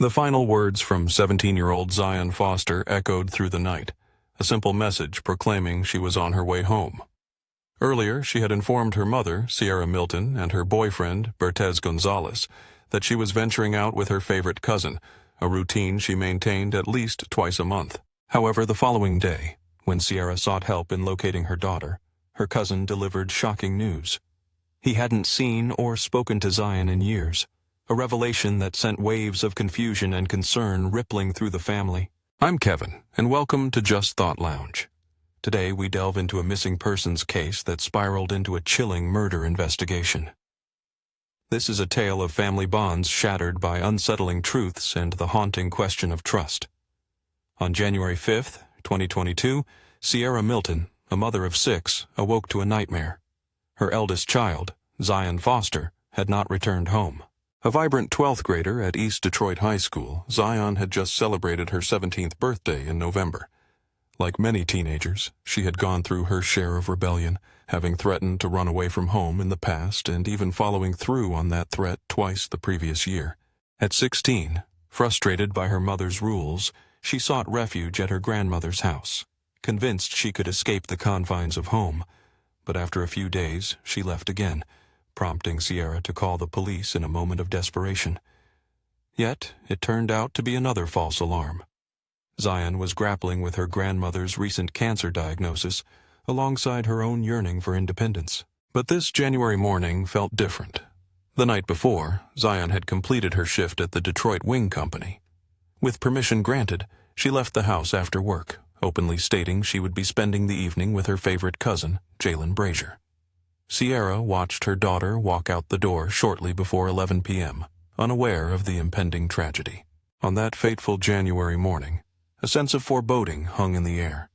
The final words from 17-year-old Zion Foster echoed through the night, a simple message proclaiming she was on her way home. Earlier, she had informed her mother, Sierra Milton, and her boyfriend, Bertez Gonzalez, that she was venturing out with her favorite cousin, a routine she maintained at least twice a month. However, the following day, when Sierra sought help in locating her daughter, her cousin delivered shocking news. He hadn't seen or spoken to Zion in years, a revelation that sent waves of confusion and concern rippling through the family. I'm Kevin, and welcome to Just Thought Lounge. Today we delve into a missing persons case that spiraled into a chilling murder investigation. This is a tale of family bonds shattered by unsettling truths and the haunting question of trust. On January 5th, 2022, Sierra Milton, a mother of 6, awoke to a nightmare. Her eldest child, Zion Foster, had not returned home. A vibrant 12th grader at East Detroit High School, Zion had just celebrated her 17th birthday in November. Like many teenagers, she had gone through her share of rebellion, having threatened to run away from home in the past and even following through on that threat twice the previous year. At 16, frustrated by her mother's rules, she sought refuge at her grandmother's house, convinced she could escape the confines of home. But after a few days, she left again, prompting Sierra to call the police in a moment of desperation. Yet, it turned out to be another false alarm. Zion was grappling with her grandmother's recent cancer diagnosis, alongside her own yearning for independence. But this January morning felt different. The night before, Zion had completed her shift at the Detroit Wing Company. With permission granted, she left the house after work, openly stating she would be spending the evening with her favorite cousin, Jalen Brazier. Sierra watched her daughter walk out the door shortly before 11 p.m., unaware of the impending tragedy. On that fateful January morning, a sense of foreboding hung in the air.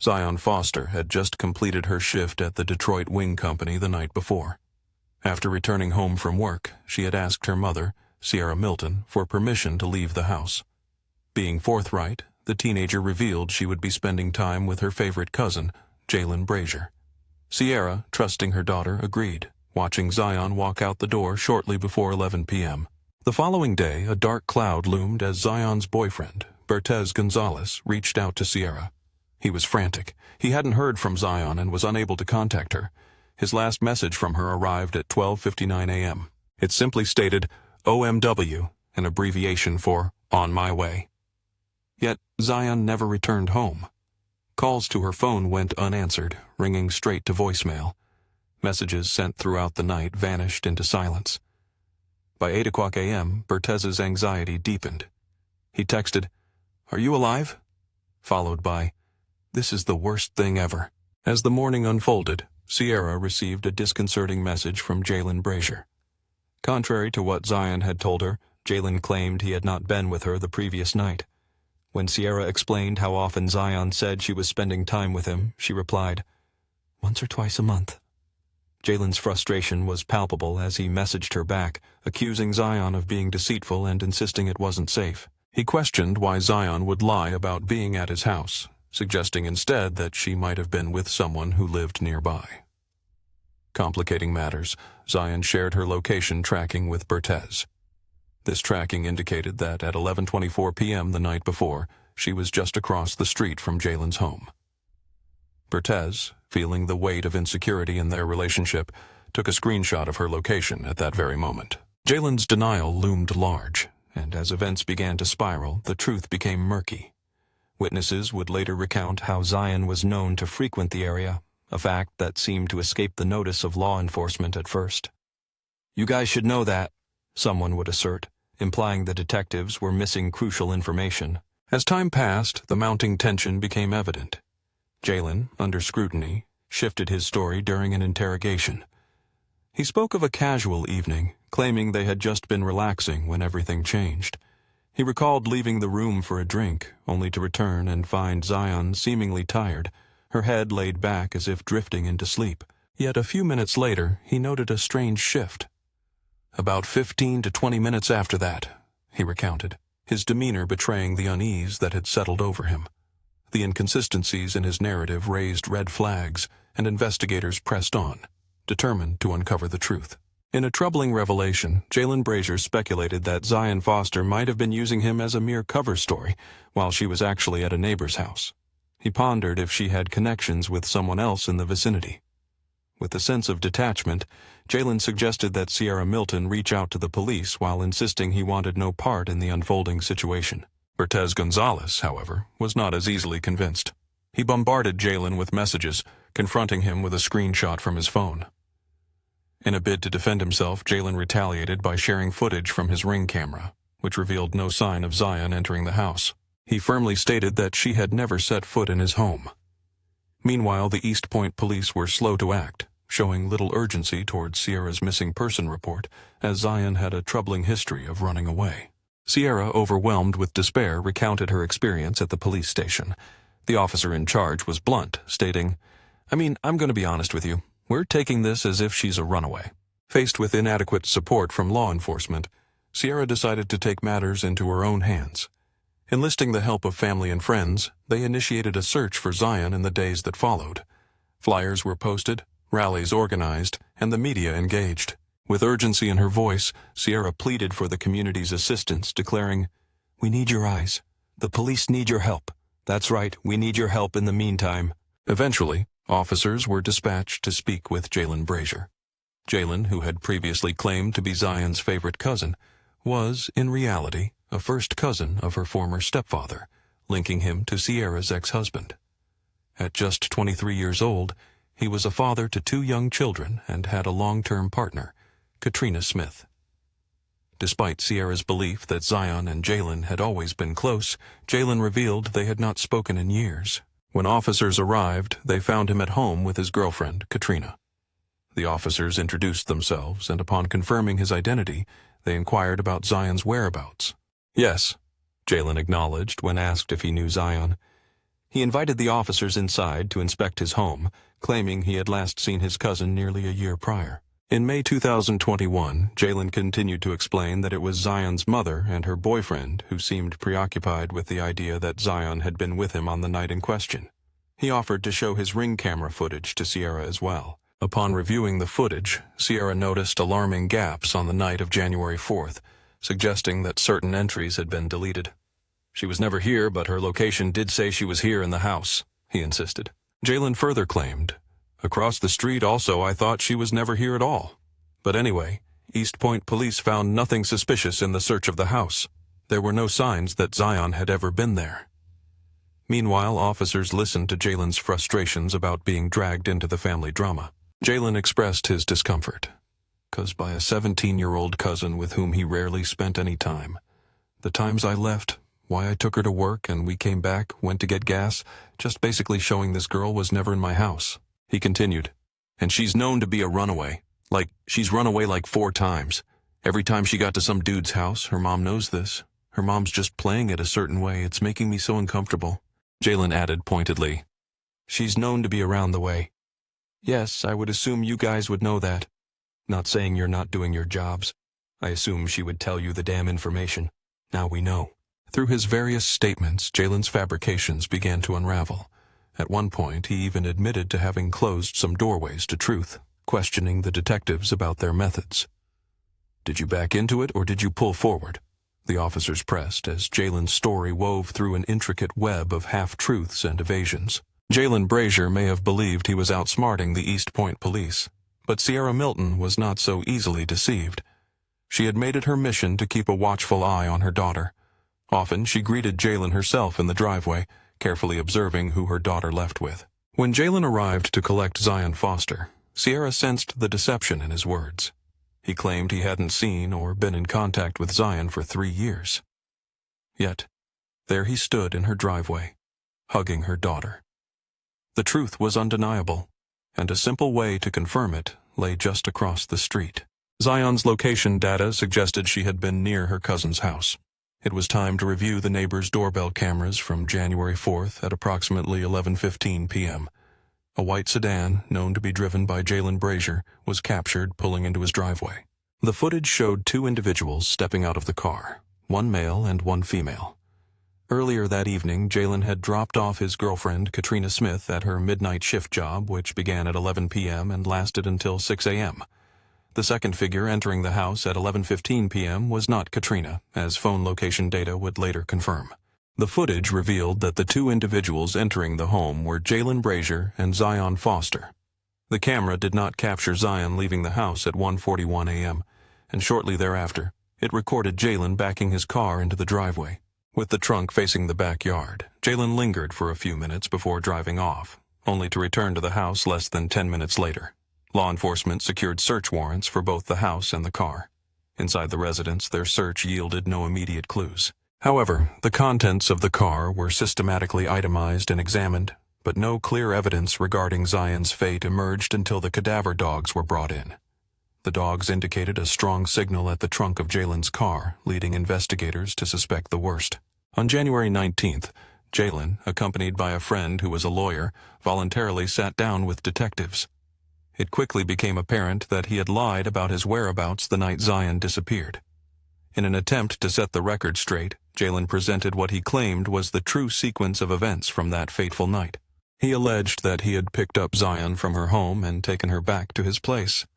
Zion Foster had just completed her shift at the Detroit Wing Company the night before. After returning home from work, she had asked her mother, Sierra Milton, for permission to leave the house. Being forthright, the teenager revealed she would be spending time with her favorite cousin, Jalen Brazier. Sierra, trusting her daughter, agreed, watching Zion walk out the door shortly before 11 p.m. The following day, a dark cloud loomed as Zion's boyfriend, Bertez Gonzalez, reached out to Sierra. He was frantic. He hadn't heard from Zion and was unable to contact her. His last message from her arrived at 12:59 a.m. It simply stated, OMW, an abbreviation for On My Way. Yet Zion never returned home. Calls to her phone went unanswered, ringing straight to voicemail. Messages sent throughout the night vanished into silence. By 8 o'clock a.m., Bertez's anxiety deepened. He texted, "Are you alive?" Followed by, "This is the worst thing ever." As the morning unfolded, Sierra received a disconcerting message from Jalen Brazier. Contrary to what Zion had told her, Jalen claimed he had not been with her the previous night. When Sierra explained how often Zion said she was spending time with him, she replied, "Once or twice a month." Jalen's frustration was palpable as he messaged her back, accusing Zion of being deceitful and insisting it wasn't safe. He questioned why Zion would lie about being at his house, suggesting instead that she might have been with someone who lived nearby. Complicating matters, Zion shared her location tracking with Bertez. This tracking indicated that at 11:24 p.m. the night before, she was just across the street from Jalen's home. Bertez, feeling the weight of insecurity in their relationship, took a screenshot of her location at that very moment. Jalen's denial loomed large, and as events began to spiral, the truth became murky. Witnesses would later recount how Zion was known to frequent the area, a fact that seemed to escape the notice of law enforcement at first. "You guys should know that," someone would assert, implying the detectives were missing crucial information. As time passed, the mounting tension became evident. Jalen, under scrutiny, shifted his story during an interrogation. He spoke of a casual evening, claiming they had just been relaxing when everything changed. He recalled leaving the room for a drink, only to return and find Zion seemingly tired, her head laid back as if drifting into sleep. Yet a few minutes later, he noted a strange shift. "About 15 to 20 minutes after that," he recounted, his demeanor betraying the unease that had settled over him. The inconsistencies in his narrative raised red flags, and investigators pressed on, determined to uncover the truth. In a troubling revelation, Jalen Brazier speculated that Zion Foster might have been using him as a mere cover story while she was actually at a neighbor's house. He pondered if she had connections with someone else in the vicinity. With a sense of detachment, Jalen suggested that Sierra Milton reach out to the police while insisting he wanted no part in the unfolding situation. Cortez Gonzalez, however, was not as easily convinced. He bombarded Jalen with messages, confronting him with a screenshot from his phone. In a bid to defend himself, Jalen retaliated by sharing footage from his Ring camera, which revealed no sign of Zion entering the house. He firmly stated that she had never set foot in his home. Meanwhile, the East Point police were slow to act, showing little urgency towards Sierra's missing person report, as Zion had a troubling history of running away. Sierra, overwhelmed with despair, recounted her experience at the police station. The officer in charge was blunt, stating, I'm going to be honest with you. We're taking this as if she's a runaway." Faced with inadequate support from law enforcement, Sierra decided to take matters into her own hands. Enlisting the help of family and friends, they initiated a search for Zion in the days that followed. Flyers were posted, rallies organized, and the media engaged. With urgency in her voice, Sierra pleaded for the community's assistance, declaring, "We need your eyes. The police need your help. That's right, we need your help in the meantime." Eventually, officers were dispatched to speak with Jalen Brazier. Jalen, who had previously claimed to be Zion's favorite cousin, was, in reality, a first cousin of her former stepfather, linking him to Sierra's ex-husband. At just 23 years old, he was a father to 2 young children and had a long-term partner, Katrina Smith. Despite Sierra's belief that Zion and Jalen had always been close, Jalen revealed they had not spoken in years. When officers arrived, they found him at home with his girlfriend, Katrina. The officers introduced themselves, and upon confirming his identity, they inquired about Zion's whereabouts. "Yes," Jalen acknowledged when asked if he knew Zion. He invited the officers inside to inspect his home, claiming he had last seen his cousin nearly a year prior. In May 2021, Jalen continued to explain that it was Zion's mother and her boyfriend who seemed preoccupied with the idea that Zion had been with him on the night in question. He offered to show his Ring camera footage to Sierra as well. Upon reviewing the footage, Sierra noticed alarming gaps on the night of January 4th, suggesting that certain entries had been deleted. "She was never here, but her location did say she was here in the house," he insisted. Jalen further claimed, "Across the street also I thought she was never here at all. But anyway, East Point police found nothing suspicious in the search of the house. There were no signs that Zion had ever been there." Meanwhile, officers listened to Jalen's frustrations about being dragged into the family drama. Jalen expressed his discomfort, caused by a 17-year-old cousin with whom he rarely spent any time. "The times I left, why I took her to work and we came back, went to get gas, just basically showing this girl was never in my house." He continued, "And she's known to be a runaway. She's run away 4 times. Every time she got to some dude's house, her mom knows this. Her mom's just playing it a certain way. It's making me so uncomfortable." Jalen added pointedly, "She's known to be around the way. Yes, I would assume you guys would know that. Not saying you're not doing your jobs. I assume she would tell you the damn information. Now we know." Through his various statements, Jalen's fabrications began to unravel. At one point, he even admitted to having closed some doorways to truth, questioning the detectives about their methods. "Did you back into it or did you pull forward?" the officers pressed as Jalen's story wove through an intricate web of half-truths and evasions. Jalen Brazier may have believed he was outsmarting the East Point police, but Sierra Milton was not so easily deceived. She had made it her mission to keep a watchful eye on her daughter. Often she greeted Jalen herself in the driveway, carefully observing who her daughter left with. When Jalen arrived to collect Zion Foster, Sierra sensed the deception in his words. He claimed he hadn't seen or been in contact with Zion for 3 years. Yet, there he stood in her driveway, hugging her daughter. The truth was undeniable, and a simple way to confirm it lay just across the street. Zion's location data suggested she had been near her cousin's house. It was time to review the neighbor's doorbell cameras from January 4th at approximately 11:15 p.m. A white sedan, known to be driven by Jalen Brazier, was captured pulling into his driveway. The footage showed 2 individuals stepping out of the car, 1 male and 1 female. Earlier that evening, Jalen had dropped off his girlfriend, Katrina Smith, at her midnight shift job, which began at 11 p.m. and lasted until 6 a.m. The second figure entering the house at 11:15 p.m. was not Katrina, as phone location data would later confirm. The footage revealed that the two individuals entering the home were Jalen Brazier and Zion Foster. The camera did not capture Zion leaving the house at 1:41 a.m., and shortly thereafter, it recorded Jalen backing his car into the driveway. With the trunk facing the backyard, Jalen lingered for a few minutes before driving off, only to return to the house less than 10 minutes later. Law enforcement secured search warrants for both the house and the car. Inside the residence, their search yielded no immediate clues. However, the contents of the car were systematically itemized and examined, but no clear evidence regarding Zion's fate emerged until the cadaver dogs were brought in. The dogs indicated a strong signal at the trunk of Jalen's car, leading investigators to suspect the worst. On January 19th, Jalen, accompanied by a friend who was a lawyer, voluntarily sat down with detectives. It quickly became apparent that he had lied about his whereabouts the night Zion disappeared. In an attempt to set the record straight, Jalen presented what he claimed was the true sequence of events from that fateful night. He alleged that he had picked up Zion from her home and taken her back to his place.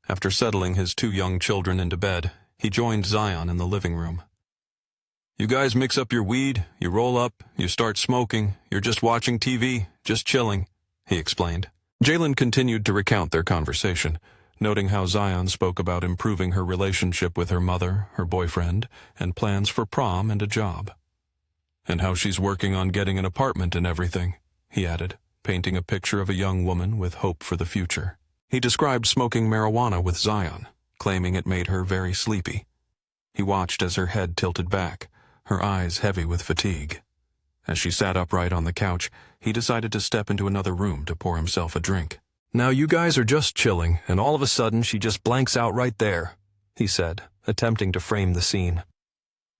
After settling his two young children into bed, he joined Zion in the living room. "You guys mix up your weed, you roll up, you start smoking, you're just watching TV, just chilling," he explained. Jalen continued to recount their conversation, noting how Zion spoke about improving her relationship with her mother, her boyfriend, and plans for prom and a job. "And how she's working on getting an apartment and everything," he added, painting a picture of a young woman with hope for the future. He described smoking marijuana with Zion, claiming it made her very sleepy. He watched as her head tilted back, her eyes heavy with fatigue. As she sat upright on the couch, he decided to step into another room to pour himself a drink. "Now you guys are just chilling, and all of a sudden she just blanks out right there," he said, attempting to frame the scene.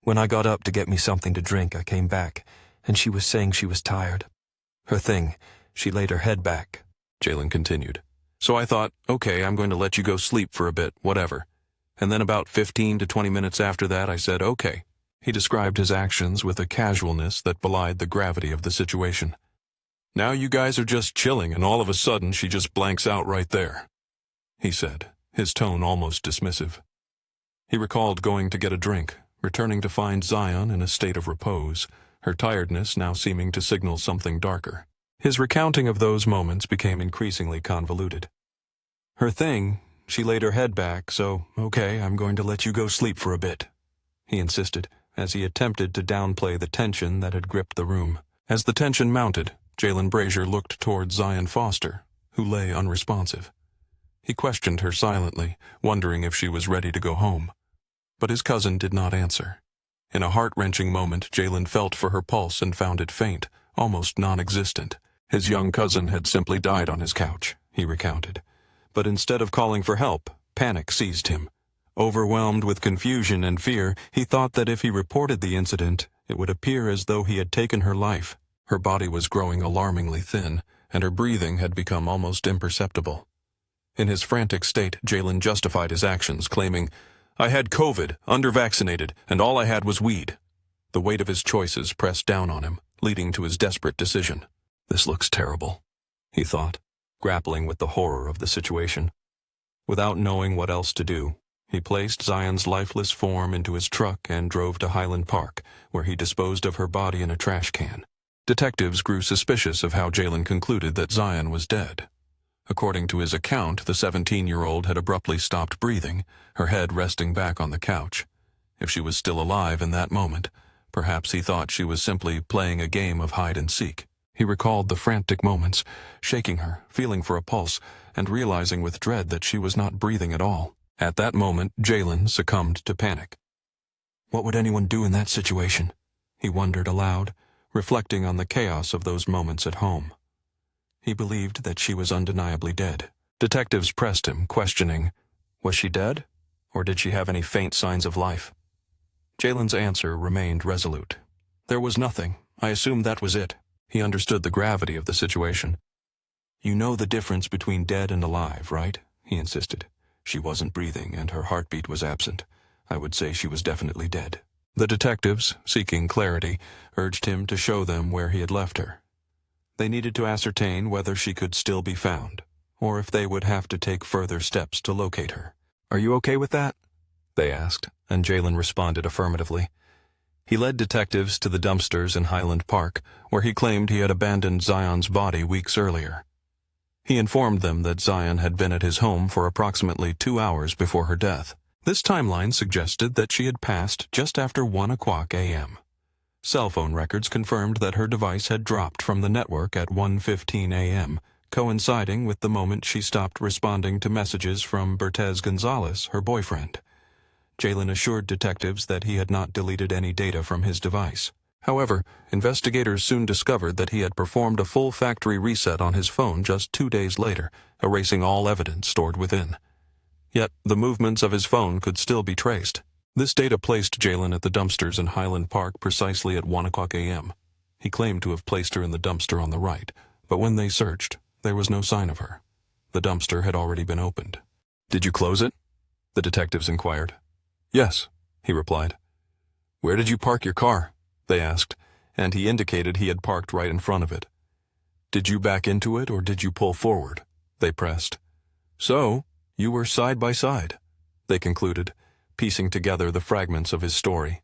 "When I got up to get me something to drink, I came back, and she was saying she was tired. Her thing, she laid her head back," Jalen continued. "So I thought, okay, I'm going to let you go sleep for a bit, whatever. And then about 15 to 20 minutes after that, I said, okay." He described his actions with a casualness that belied the gravity of the situation. "Now you guys are just chilling, and all of a sudden she just blanks out right there," he said, his tone almost dismissive. He recalled going to get a drink, returning to find Zion in a state of repose, her tiredness now seeming to signal something darker. His recounting of those moments became increasingly convoluted. "Her thing, she laid her head back, so, okay, I'm going to let you go sleep for a bit," he insisted, as he attempted to downplay the tension that had gripped the room. As the tension mounted, Jalen Brazier looked toward Zion Foster, who lay unresponsive. He questioned her silently, wondering if she was ready to go home. But his cousin did not answer. In a heart-wrenching moment, Jalen felt for her pulse and found it faint, almost non-existent. His young cousin had simply died on his couch, he recounted. But instead of calling for help, panic seized him. Overwhelmed with confusion and fear, he thought that if he reported the incident, it would appear as though he had taken her life. Her body was growing alarmingly thin, and her breathing had become almost imperceptible. In his frantic state, Jalen justified his actions, claiming, "I had COVID, under-vaccinated, and all I had was weed." The weight of his choices pressed down on him, leading to his desperate decision. "This looks terrible," he thought, grappling with the horror of the situation. Without knowing what else to do, he placed Zion's lifeless form into his truck and drove to Highland Park, where he disposed of her body in a trash can. Detectives grew suspicious of how Jalen concluded that Zion was dead. According to his account, the 17-year-old had abruptly stopped breathing, her head resting back on the couch. If she was still alive in that moment, perhaps he thought she was simply playing a game of hide-and-seek. He recalled the frantic moments, shaking her, feeling for a pulse, and realizing with dread that she was not breathing at all. At that moment, Jalen succumbed to panic. What would anyone do in that situation? He wondered aloud, reflecting on the chaos of those moments at home. He believed that she was undeniably dead. Detectives pressed him, questioning, was she dead, or did she have any faint signs of life? Jalen's answer remained resolute. There was nothing. I assumed that was it. He understood the gravity of the situation. You know the difference between dead and alive, right? He insisted. She wasn't breathing and her heartbeat was absent. I would say she was definitely dead. The detectives, seeking clarity, urged him to show them where he had left her. They needed to ascertain whether she could still be found, or if they would have to take further steps to locate her. "Are you okay with that?" they asked, and Jalen responded affirmatively. He led detectives to the dumpsters in Highland Park, where he claimed he had abandoned Zion's body weeks earlier. He informed them that Zion had been at his home for approximately 2 hours before her death. This timeline suggested that she had passed just after 1 a.m. Cell phone records confirmed that her device had dropped from the network at 1:15 a.m., coinciding with the moment she stopped responding to messages from Bertez Gonzalez, her boyfriend. Jalen assured detectives that he had not deleted any data from his device. However, investigators soon discovered that he had performed a full factory reset on his phone just 2 days later, erasing all evidence stored within. Yet, the movements of his phone could still be traced. This data placed Jalen at the dumpsters in Highland Park precisely at 1 a.m. He claimed to have placed her in the dumpster on the right, but when they searched, there was no sign of her. The dumpster had already been opened. "Did you close it?" the detectives inquired. "Yes," he replied. "Where did you park your car?" they asked, and he indicated he had parked right in front of it. "Did you back into it or did you pull forward?" they pressed. "So, you were side by side," they concluded, piecing together the fragments of his story.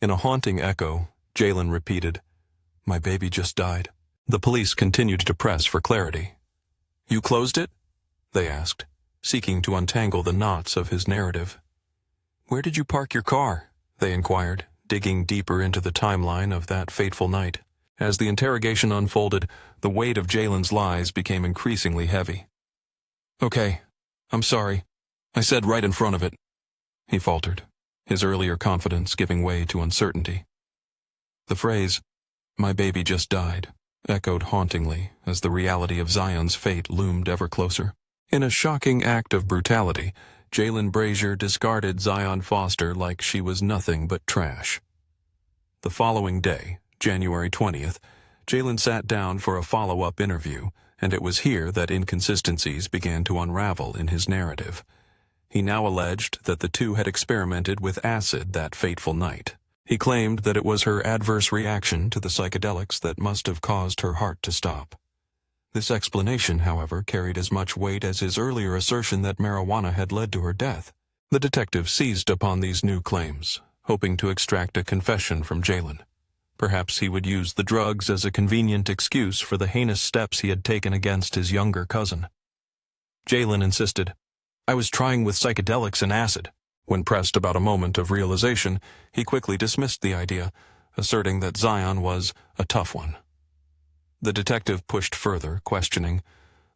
In a haunting echo, Jalen repeated, "My baby just died." The police continued to press for clarity. "You closed it?" they asked, seeking to untangle the knots of his narrative. "Where did you park your car?" they inquired, digging deeper into the timeline of that fateful night. As the interrogation unfolded, the weight of Jalen's lies became increasingly heavy. "Okay, I'm sorry. I said right in front of it," he faltered, his earlier confidence giving way to uncertainty. The phrase, "my baby just died," echoed hauntingly as the reality of Zion's fate loomed ever closer. In a shocking act of brutality, Jalen Brazier discarded Zion Foster like she was nothing but trash. The following day, January 20th, Jalen sat down for a follow-up interview, and it was here that inconsistencies began to unravel in his narrative. He now alleged that the two had experimented with acid that fateful night. He claimed that it was her adverse reaction to the psychedelics that must have caused her heart to stop. This explanation, however, carried as much weight as his earlier assertion that marijuana had led to her death. The detective seized upon these new claims, hoping to extract a confession from Jalen. Perhaps he would use the drugs as a convenient excuse for the heinous steps he had taken against his younger cousin. Jalen insisted, "I was trying with psychedelics and acid." When pressed about a moment of realization, he quickly dismissed the idea, asserting that Zion was a tough one. The detective pushed further, questioning,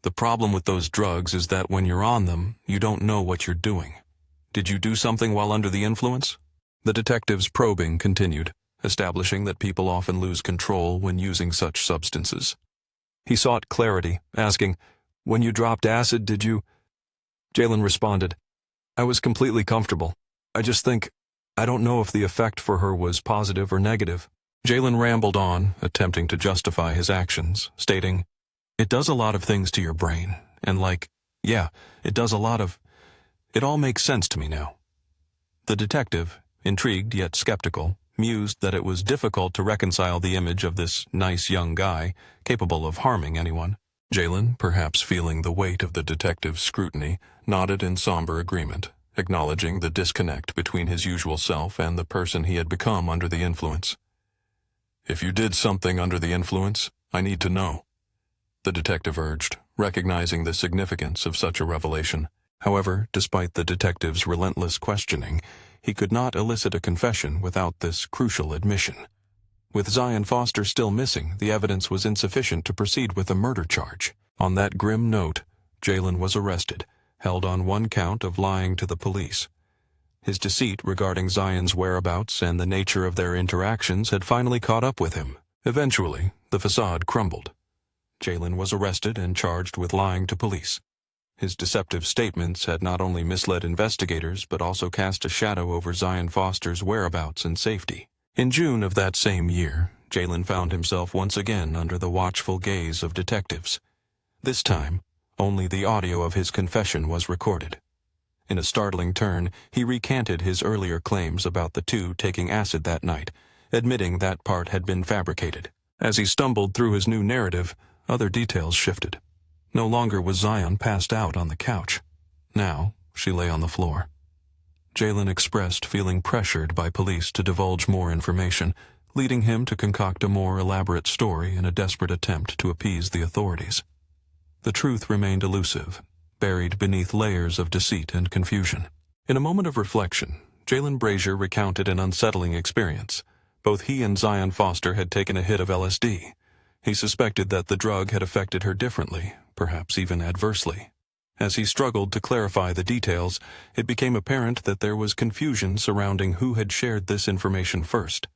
"The problem with those drugs is that when you're on them, you don't know what you're doing. Did you do something while under the influence?" The detective's probing continued, establishing that people often lose control when using such substances. He sought clarity, asking, "When you dropped acid, did you—" Jalen responded, "I was completely comfortable. I don't know if the effect for her was positive or negative." Jalen rambled on, attempting to justify his actions, stating, "It does a lot of things to your brain, and it all makes sense to me now." The detective, intrigued yet skeptical, mused that it was difficult to reconcile the image of this nice young guy, capable of harming anyone. Jalen, perhaps feeling the weight of the detective's scrutiny, nodded in somber agreement, acknowledging the disconnect between his usual self and the person he had become under the influence. "If you did something under the influence, I need to know," the detective urged, recognizing the significance of such a revelation. However, despite the detective's relentless questioning, he could not elicit a confession without this crucial admission. With Zion Foster still missing, the evidence was insufficient to proceed with a murder charge. On that grim note, Jalen was arrested, held on one count of lying to the police. His deceit regarding Zion's whereabouts and the nature of their interactions had finally caught up with him. Eventually, the facade crumbled. Jalen was arrested and charged with lying to police. His deceptive statements had not only misled investigators but also cast a shadow over Zion Foster's whereabouts and safety. In June of that same year, Jalen found himself once again under the watchful gaze of detectives. This time, only the audio of his confession was recorded. In a startling turn, he recanted his earlier claims about the two taking acid that night, admitting that part had been fabricated. As he stumbled through his new narrative, other details shifted. No longer was Zion passed out on the couch. Now, she lay on the floor. Jalen expressed feeling pressured by police to divulge more information, leading him to concoct a more elaborate story in a desperate attempt to appease the authorities. The truth remained elusive, buried beneath layers of deceit and confusion. In a moment of reflection, Jalen Brazier recounted an unsettling experience. Both he and Zion Foster had taken a hit of LSD. He suspected that the drug had affected her differently, perhaps even adversely. As he struggled to clarify the details, it became apparent that there was confusion surrounding who had shared this information first.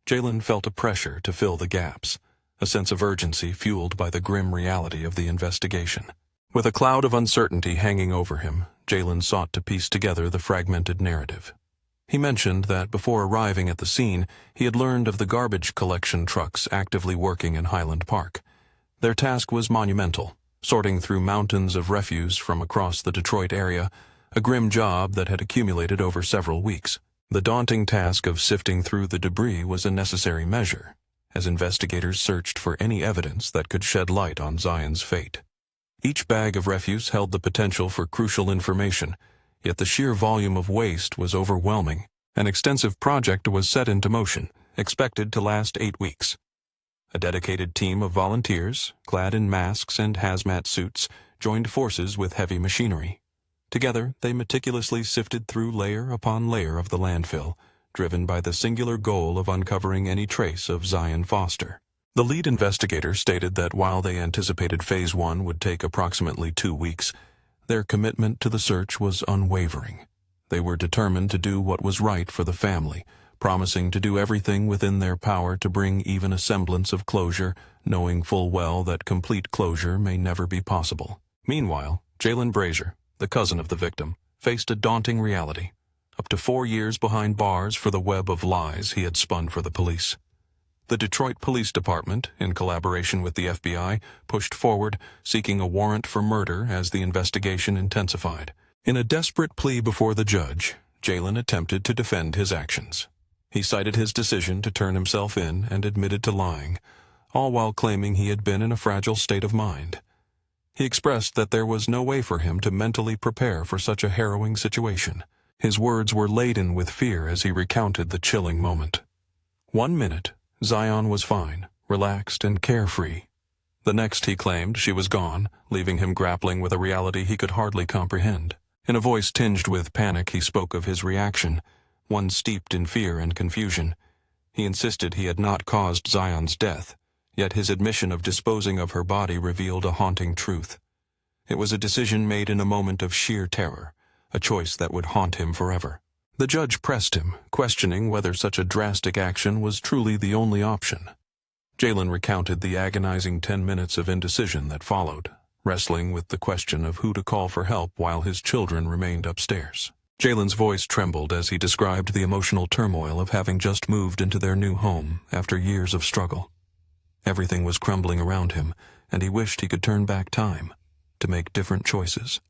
Jalen felt a pressure to fill the gaps, a sense of urgency fueled by the grim reality of the investigation. With a cloud of uncertainty hanging over him, Jalen sought to piece together the fragmented narrative. He mentioned that before arriving at the scene, he had learned of the garbage collection trucks actively working in Highland Park. Their task was monumental, sorting through mountains of refuse from across the Detroit area, a grim job that had accumulated over several weeks. The daunting task of sifting through the debris was a necessary measure, as investigators searched for any evidence that could shed light on Zion's fate. Each bag of refuse held the potential for crucial information, yet the sheer volume of waste was overwhelming. An extensive project was set into motion, expected to last 8 weeks. A dedicated team of volunteers, clad in masks and hazmat suits, joined forces with heavy machinery. Together, they meticulously sifted through layer upon layer of the landfill, driven by the singular goal of uncovering any trace of Zion Foster. The lead investigator stated that while they anticipated Phase 1 would take approximately 2 weeks, their commitment to the search was unwavering. They were determined to do what was right for the family, promising to do everything within their power to bring even a semblance of closure, knowing full well that complete closure may never be possible. Meanwhile, Jalen Brazier, the cousin of the victim, faced a daunting reality: up to 4 years behind bars for the web of lies he had spun for the police. The Detroit Police Department, in collaboration with the FBI, pushed forward, seeking a warrant for murder as the investigation intensified. In a desperate plea before the judge, Jalen attempted to defend his actions. He cited his decision to turn himself in and admitted to lying, all while claiming he had been in a fragile state of mind. He expressed that there was no way for him to mentally prepare for such a harrowing situation. His words were laden with fear as he recounted the chilling moment. 1 minute, Zion was fine, relaxed, and carefree. The next, he claimed, she was gone, leaving him grappling with a reality he could hardly comprehend. In a voice tinged with panic, he spoke of his reaction, one steeped in fear and confusion. He insisted he had not caused Zion's death, yet his admission of disposing of her body revealed a haunting truth. It was a decision made in a moment of sheer terror, a choice that would haunt him forever. The judge pressed him, questioning whether such a drastic action was truly the only option. Jalen recounted the agonizing 10 minutes of indecision that followed, wrestling with the question of who to call for help while his children remained upstairs. Jalen's voice trembled as he described the emotional turmoil of having just moved into their new home after years of struggle. Everything was crumbling around him, and he wished he could turn back time, to make different choices,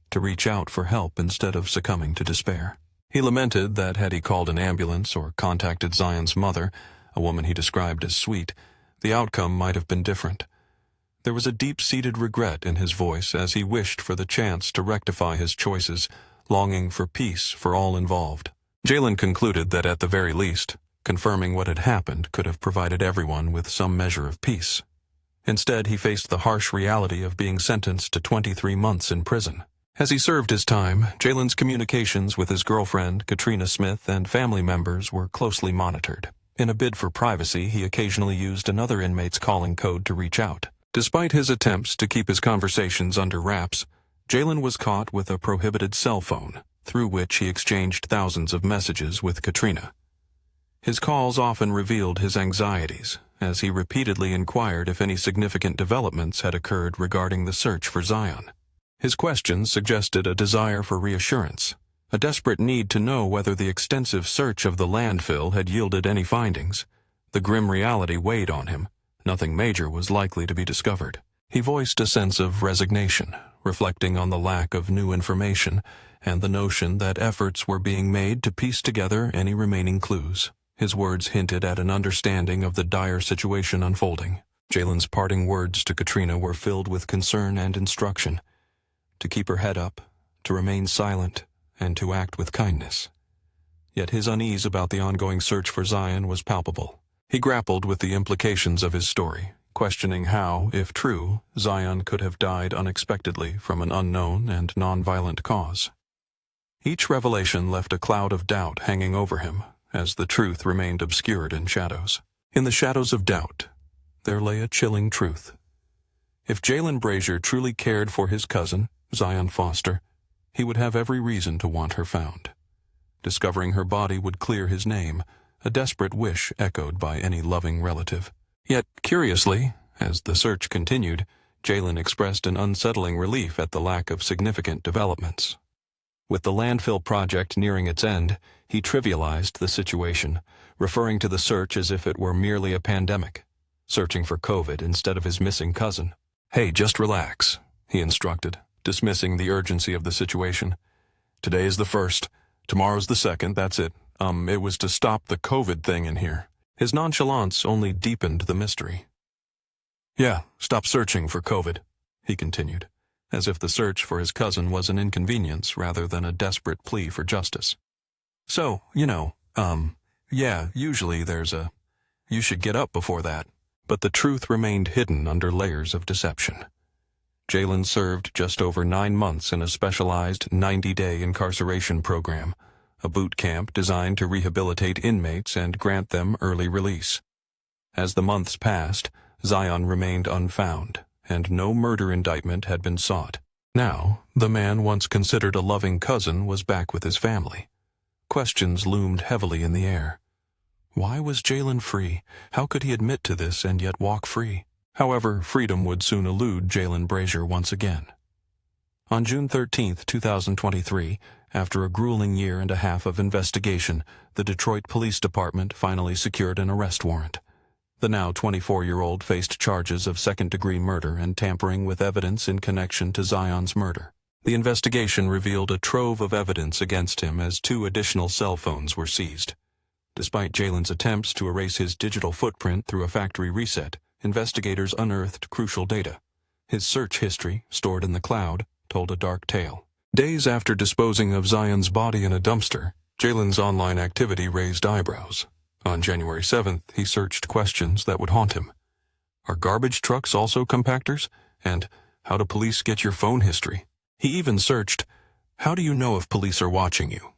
to reach out for help instead of succumbing to despair. He lamented that had he called an ambulance or contacted Zion's mother, a woman he described as sweet, the outcome might have been different. There was a deep-seated regret in his voice as he wished for the chance to rectify his choices, longing for peace for all involved. Jalen concluded that at the very least, confirming what had happened could have provided everyone with some measure of peace. Instead, he faced the harsh reality of being sentenced to 23 months in prison. As he served his time, Jalen's communications with his girlfriend, Katrina Smith, and family members were closely monitored. In a bid for privacy, he occasionally used another inmate's calling code to reach out. Despite his attempts to keep his conversations under wraps, Jalen was caught with a prohibited cell phone, through which he exchanged thousands of messages with Katrina. His calls often revealed his anxieties, as he repeatedly inquired if any significant developments had occurred regarding the search for Zion. His questions suggested a desire for reassurance, a desperate need to know whether the extensive search of the landfill had yielded any findings. The grim reality weighed on him. Nothing major was likely to be discovered. He voiced a sense of resignation, reflecting on the lack of new information and the notion that efforts were being made to piece together any remaining clues. His words hinted at an understanding of the dire situation unfolding. Jalen's parting words to Katrina were filled with concern and instruction. To keep her head up, to remain silent, and to act with kindness. Yet his unease about the ongoing search for Zion was palpable. He grappled with the implications of his story, questioning how, if true, Zion could have died unexpectedly from an unknown and non-violent cause. Each revelation left a cloud of doubt hanging over him, as the truth remained obscured in shadows. In the shadows of doubt, there lay a chilling truth. If Jalen Brazier truly cared for his cousin, Zion Foster, he would have every reason to want her found. Discovering her body would clear his name, a desperate wish echoed by any loving relative. Yet, curiously, as the search continued, Jalen expressed an unsettling relief at the lack of significant developments. With the landfill project nearing its end, he trivialized the situation, referring to the search as if it were merely a pandemic, searching for COVID instead of his missing cousin. "Hey, just relax," he instructed, dismissing the urgency of the situation. "Today is the 1st. Tomorrow's the 2nd, that's it. It was to stop the COVID thing in here." His nonchalance only deepened the mystery. "Yeah, stop searching for COVID," he continued, as if the search for his cousin was an inconvenience rather than a desperate plea for justice. "So, yeah, usually you should get up before that." But the truth remained hidden under layers of deception. Jalen served just over 9 months in a specialized 90-day incarceration program, a boot camp designed to rehabilitate inmates and grant them early release. As the months passed, Zion remained unfound, and no murder indictment had been sought. Now, the man once considered a loving cousin was back with his family. Questions loomed heavily in the air. Why was Jalen free? How could he admit to this and yet walk free? However, freedom would soon elude Jalen Brazier once again. On June 13, 2023, after a grueling year and a half of investigation, the Detroit Police Department finally secured an arrest warrant. The now 24-year-old faced charges of second-degree murder and tampering with evidence in connection to Zion's murder. The investigation revealed a trove of evidence against him as 2 additional cell phones were seized. Despite Jalen's attempts to erase his digital footprint through a factory reset, investigators unearthed crucial data. His search history, stored in the cloud, told a dark tale. Days after disposing of Zion's body in a dumpster, Jalen's online activity raised eyebrows. On January 7th, he searched questions that would haunt him. Are garbage trucks also compactors? And how do police get your phone history? He even searched, how do you know if police are watching you?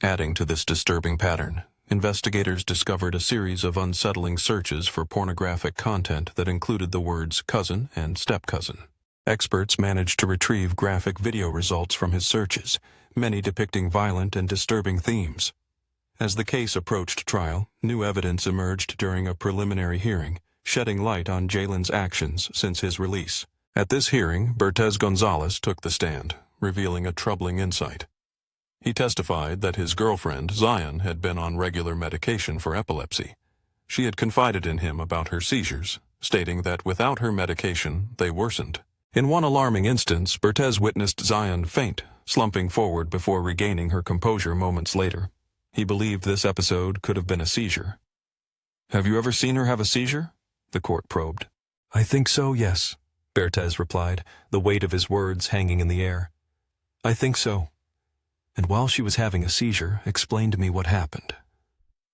Adding to this disturbing pattern, investigators discovered a series of unsettling searches for pornographic content that included the words cousin and step-cousin. Experts managed to retrieve graphic video results from his searches, many depicting violent and disturbing themes. As the case approached trial, new evidence emerged during a preliminary hearing, shedding light on Jalen's actions since his release. At this hearing, Bertez Gonzalez took the stand, revealing a troubling insight. He testified that his girlfriend, Zion, had been on regular medication for epilepsy. She had confided in him about her seizures, stating that without her medication, they worsened. In one alarming instance, Bertez witnessed Zion faint, slumping forward before regaining her composure moments later. He believed this episode could have been a seizure. "Have you ever seen her have a seizure?" the court probed. "I think so, yes," Bertez replied, the weight of his words hanging in the air. "I think so. And while she was having a seizure, explained to me what happened."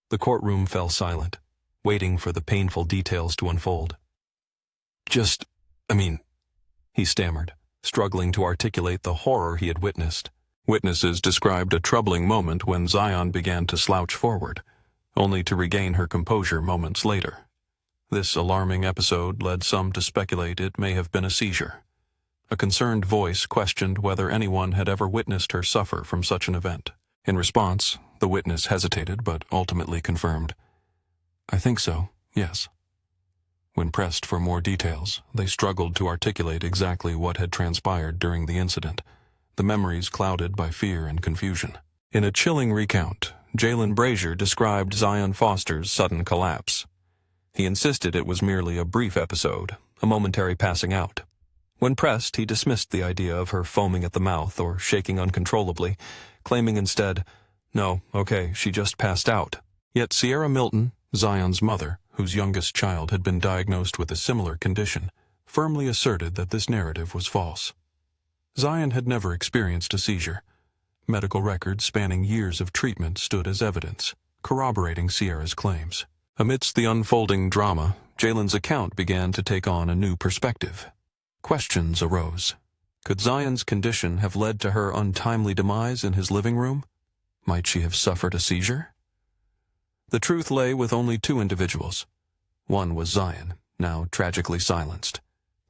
The courtroom fell silent, waiting for the painful details to unfold. He stammered, struggling to articulate the horror he had witnessed. Witnesses described a troubling moment when Zion began to slouch forward, only to regain her composure moments later. This alarming episode led some to speculate it may have been a seizure. A concerned voice questioned whether anyone had ever witnessed her suffer from such an event. In response, the witness hesitated but ultimately confirmed, "I think so, yes." When pressed for more details, they struggled to articulate exactly what had transpired during the incident, the memories clouded by fear and confusion. In a chilling recount, Jalen Brazier described Zion Foster's sudden collapse. He insisted it was merely a brief episode, a momentary passing out. When pressed, he dismissed the idea of her foaming at the mouth or shaking uncontrollably, claiming instead, "No, okay, she just passed out." Yet Sierra Milton, Zion's mother, whose youngest child had been diagnosed with a similar condition, firmly asserted that this narrative was false. Zion had never experienced a seizure. Medical records spanning years of treatment stood as evidence, corroborating Sierra's claims. Amidst the unfolding drama, Jalen's account began to take on a new perspective. Questions arose. Could Zion's condition have led to her untimely demise in his living room? Might she have suffered a seizure? The truth lay with only two individuals. One was Zion, now tragically silenced.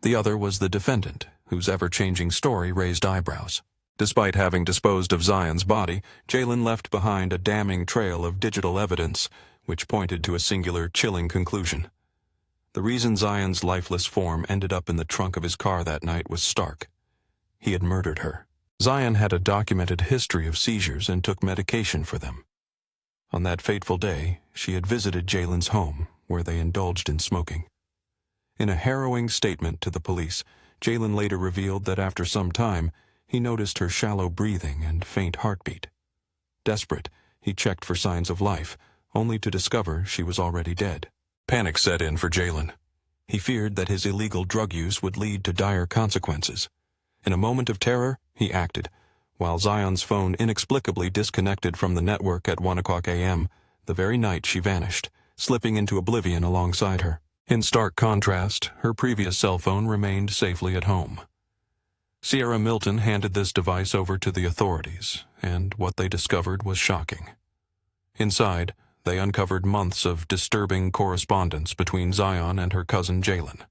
The other was the defendant, whose ever-changing story raised eyebrows. Despite having disposed of Zion's body, Jalen left behind a damning trail of digital evidence, which pointed to a singular, chilling conclusion. The reason Zion's lifeless form ended up in the trunk of his car that night was stark. He had murdered her. Zion had a documented history of seizures and took medication for them. On that fateful day, she had visited Jalen's home, where they indulged in smoking. In a harrowing statement to the police, Jalen later revealed that after some time, he noticed her shallow breathing and faint heartbeat. Desperate, he checked for signs of life, only to discover she was already dead. Panic set in for Jalen. He feared that his illegal drug use would lead to dire consequences. In a moment of terror, he acted. While Zion's phone inexplicably disconnected from the network at 1 a.m., the very night she vanished, slipping into oblivion alongside her. In stark contrast, her previous cell phone remained safely at home. Sierra Milton handed this device over to the authorities, and what they discovered was shocking. Inside, they uncovered months of disturbing correspondence between Zion and her cousin Jalen.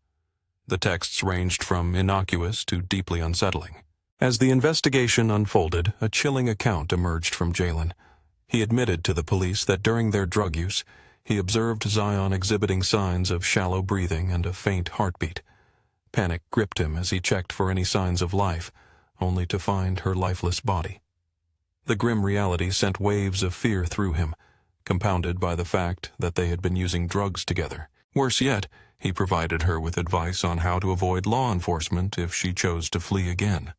The texts ranged from innocuous to deeply unsettling. As the investigation unfolded, a chilling account emerged from Jalen. He admitted to the police that during their drug use, he observed Zion exhibiting signs of shallow breathing and a faint heartbeat. Panic gripped him as he checked for any signs of life, only to find her lifeless body. The grim reality sent waves of fear through him, compounded by the fact that they had been using drugs together. Worse yet, he provided her with advice on how to avoid law enforcement if she chose to flee again.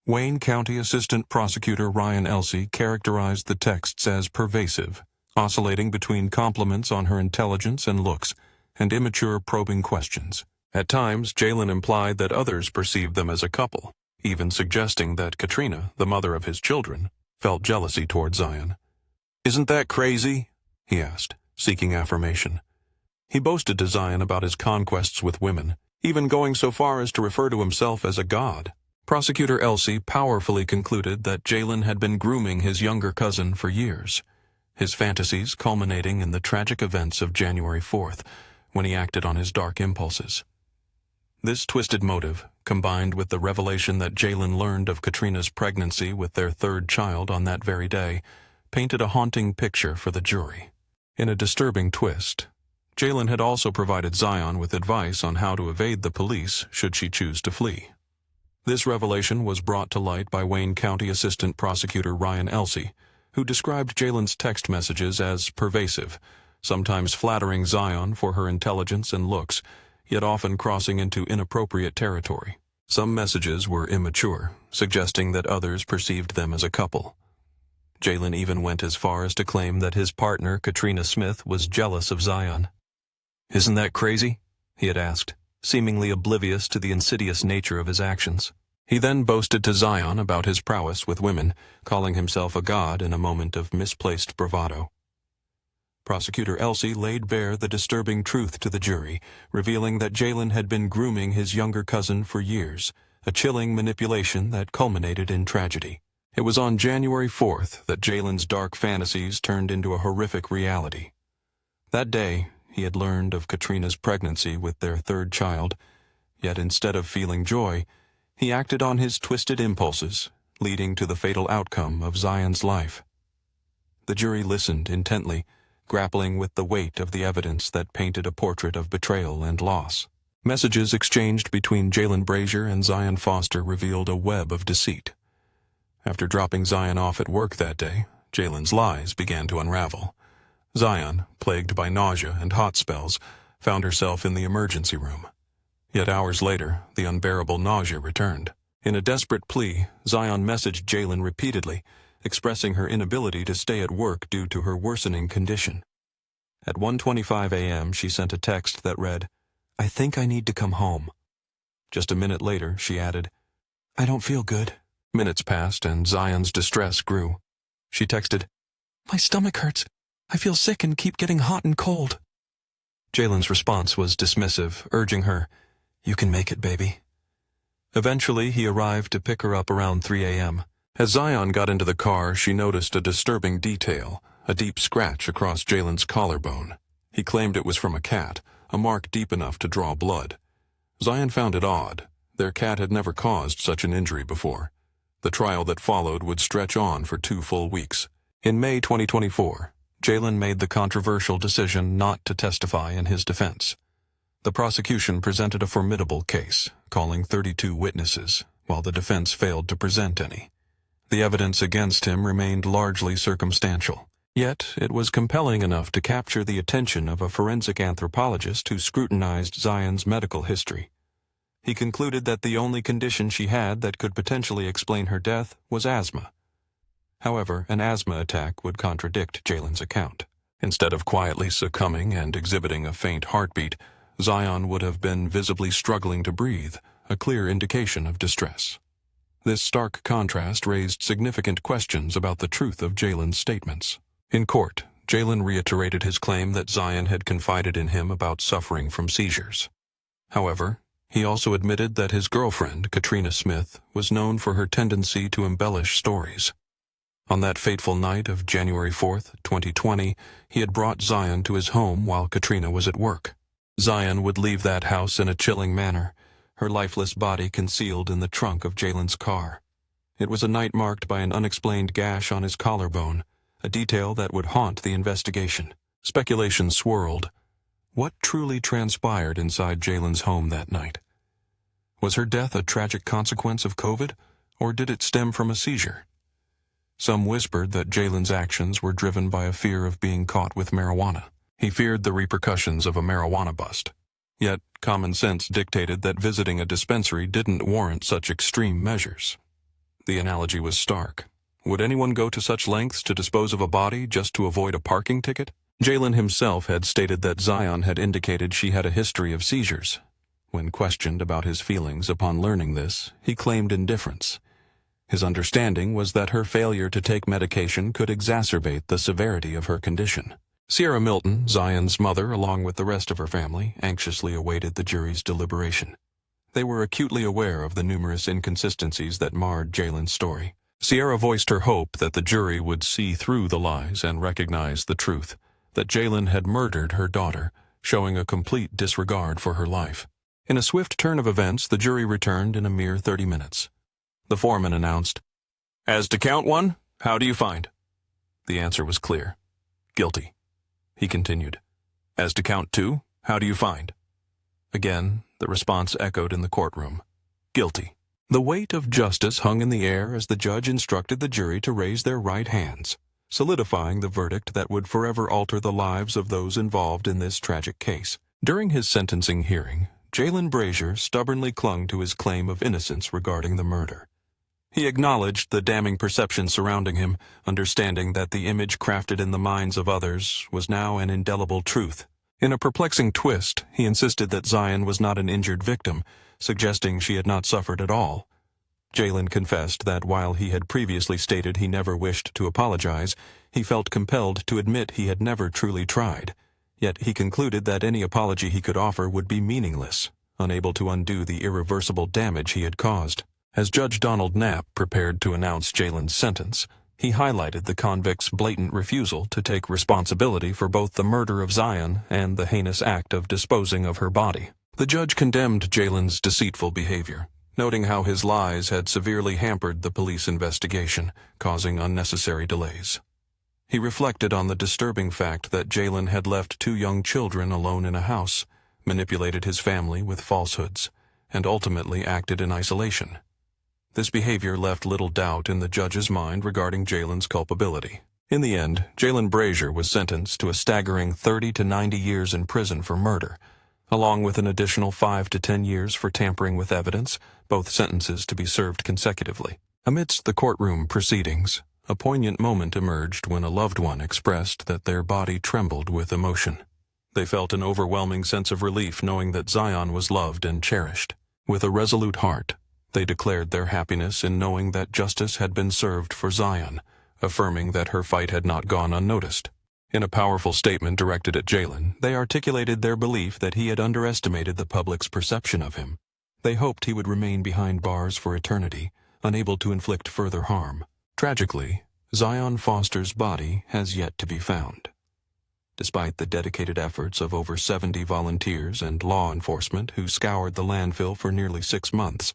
Wayne County Assistant Prosecutor Ryan Elsey characterized the texts as pervasive, oscillating between compliments on her intelligence and looks, and immature probing questions. At times, Jalen implied that others perceived them as a couple, even suggesting that Katrina, the mother of his children, felt jealousy toward Zion. "Isn't that crazy?" he asked, seeking affirmation. He boasted to Zion about his conquests with women, even going so far as to refer to himself as a god. Prosecutor Elsey powerfully concluded that Jalen had been grooming his younger cousin for years, his fantasies culminating in the tragic events of January 4th, when he acted on his dark impulses. This twisted motive, combined with the revelation that Jalen learned of Katrina's pregnancy with their third child on that very day, painted a haunting picture for the jury. In a disturbing twist, Jalen had also provided Zion with advice on how to evade the police should she choose to flee. This revelation was brought to light by Wayne County Assistant Prosecutor Ryan Elsey, who described Jalen's text messages as pervasive, sometimes flattering Zion for her intelligence and looks, yet often crossing into inappropriate territory. Some messages were immature, suggesting that others perceived them as a couple. Jalen even went as far as to claim that his partner, Katrina Smith, was jealous of Zion. "Isn't that crazy?" he had asked, seemingly oblivious to the insidious nature of his actions. He then boasted to Zion about his prowess with women, calling himself a god in a moment of misplaced bravado. Prosecutor Elsey laid bare the disturbing truth to the jury, revealing that Jalen had been grooming his younger cousin for years, a chilling manipulation that culminated in tragedy. It was on January 4th that Jalen's dark fantasies turned into a horrific reality. That day, he had learned of Katrina's pregnancy with their third child, yet instead of feeling joy, he acted on his twisted impulses, leading to the fatal outcome of Zion's life. The jury listened intently, grappling with the weight of the evidence that painted a portrait of betrayal and loss. Messages exchanged between Jalen Brazier and Zion Foster revealed a web of deceit. After dropping Zion off at work that day, Jalen's lies began to unravel. Zion, plagued by nausea and hot spells, found herself in the emergency room. Yet hours later, the unbearable nausea returned. In a desperate plea, Zion messaged Jalen repeatedly, expressing her inability to stay at work due to her worsening condition. At 1:25 a.m., she sent a text that read, "I think I need to come home." Just a minute later, she added, I don't feel good. Minutes passed and Zion's distress grew. She texted, My stomach hurts. I feel sick and keep getting hot and cold. Jalen's response was dismissive, urging her, You can make it, baby. Eventually, he arrived to pick her up around 3 a.m. As Zion got into the car, she noticed a disturbing detail, a deep scratch across Jalen's collarbone. He claimed it was from a cat, a mark deep enough to draw blood. Zion found it odd. Their cat had never caused such an injury before. The trial that followed would stretch on for 2 full weeks. In May 2024, Jalen made the controversial decision not to testify in his defense. The prosecution presented a formidable case, calling 32 witnesses, while the defense failed to present any. The evidence against him remained largely circumstantial, yet it was compelling enough to capture the attention of a forensic anthropologist who scrutinized Zion's medical history. He concluded that the only condition she had that could potentially explain her death was asthma. However, an asthma attack would contradict Jalen's account. Instead of quietly succumbing and exhibiting a faint heartbeat, Zion would have been visibly struggling to breathe, a clear indication of distress. This stark contrast raised significant questions about the truth of Jalen's statements. In court, Jalen reiterated his claim that Zion had confided in him about suffering from seizures. However, he also admitted that his girlfriend, Katrina Smith, was known for her tendency to embellish stories. On that fateful night of January 4th, 2020, he had brought Zion to his home while Katrina was at work. Zion would leave that house in a chilling manner, her lifeless body concealed in the trunk of Jalen's car. It was a night marked by an unexplained gash on his collarbone, a detail that would haunt the investigation. Speculation swirled. What truly transpired inside Jalen's home that night? Was her death a tragic consequence of COVID, or did it stem from a seizure? Some whispered that Jalen's actions were driven by a fear of being caught with marijuana. He feared the repercussions of a marijuana bust. Yet, common sense dictated that visiting a dispensary didn't warrant such extreme measures. The analogy was stark. Would anyone go to such lengths to dispose of a body just to avoid a parking ticket? Jalen himself had stated that Zion had indicated she had a history of seizures. When questioned about his feelings upon learning this, he claimed indifference. His understanding was that her failure to take medication could exacerbate the severity of her condition. Sierra Milton, Zion's mother, along with the rest of her family, anxiously awaited the jury's deliberation. They were acutely aware of the numerous inconsistencies that marred Jalen's story. Sierra voiced her hope that the jury would see through the lies and recognize the truth, that Jalen had murdered her daughter, showing a complete disregard for her life. In a swift turn of events, the jury returned in a mere 30 minutes. The foreman announced, "As to count one, how do you find?" The answer was clear. "Guilty." He continued, "As to count two, how do you find?" Again, the response echoed in the courtroom. "Guilty." The weight of justice hung in the air as the judge instructed the jury to raise their right hands, solidifying the verdict that would forever alter the lives of those involved in this tragic case. During his sentencing hearing, Jalen Brazier stubbornly clung to his claim of innocence regarding the murder. He acknowledged the damning perception surrounding him, understanding that the image crafted in the minds of others was now an indelible truth. In a perplexing twist, he insisted that Zion was not an injured victim, suggesting she had not suffered at all. Jalen confessed that while he had previously stated he never wished to apologize, he felt compelled to admit he had never truly tried. Yet he concluded that any apology he could offer would be meaningless, unable to undo the irreversible damage he had caused. As Judge Donald Knapp prepared to announce Jalen's sentence, he highlighted the convict's blatant refusal to take responsibility for both the murder of Zion and the heinous act of disposing of her body. The judge condemned Jalen's deceitful behavior, noting how his lies had severely hampered the police investigation, causing unnecessary delays. He reflected on the disturbing fact that Jalen had left 2 young children alone in a house, manipulated his family with falsehoods, and ultimately acted in isolation. This behavior left little doubt in the judge's mind regarding Jalen's culpability. In the end, Jalen Brazier was sentenced to a staggering 30 to 90 years in prison for murder, along with an additional 5 to 10 years for tampering with evidence, both sentences to be served consecutively. Amidst the courtroom proceedings, a poignant moment emerged when a loved one expressed that their body trembled with emotion. They felt an overwhelming sense of relief knowing that Zion was loved and cherished. With a resolute heart, They declared their happiness in knowing that justice had been served for Zion, affirming that her fight had not gone unnoticed. In a powerful statement directed at Jalen, they articulated their belief that he had underestimated the public's perception of him. They hoped he would remain behind bars for eternity, unable to inflict further harm. Tragically, Zion Foster's body has yet to be found. Despite the dedicated efforts of over 70 volunteers and law enforcement who scoured the landfill for nearly 6 months,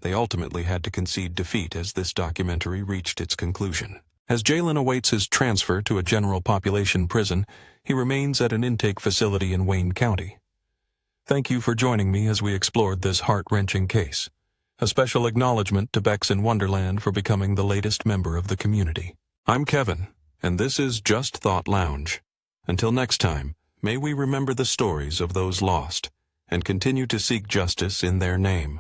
they ultimately had to concede defeat as this documentary reached its conclusion. As Jalen awaits his transfer to a general population prison, he remains at an intake facility in Wayne County. Thank you for joining me as we explored this heart-wrenching case. A special acknowledgement to Becks in Wonderland for becoming the latest member of the community. I'm Kevin, and this is Just Thought Lounge. Until next time, may we remember the stories of those lost and continue to seek justice in their name.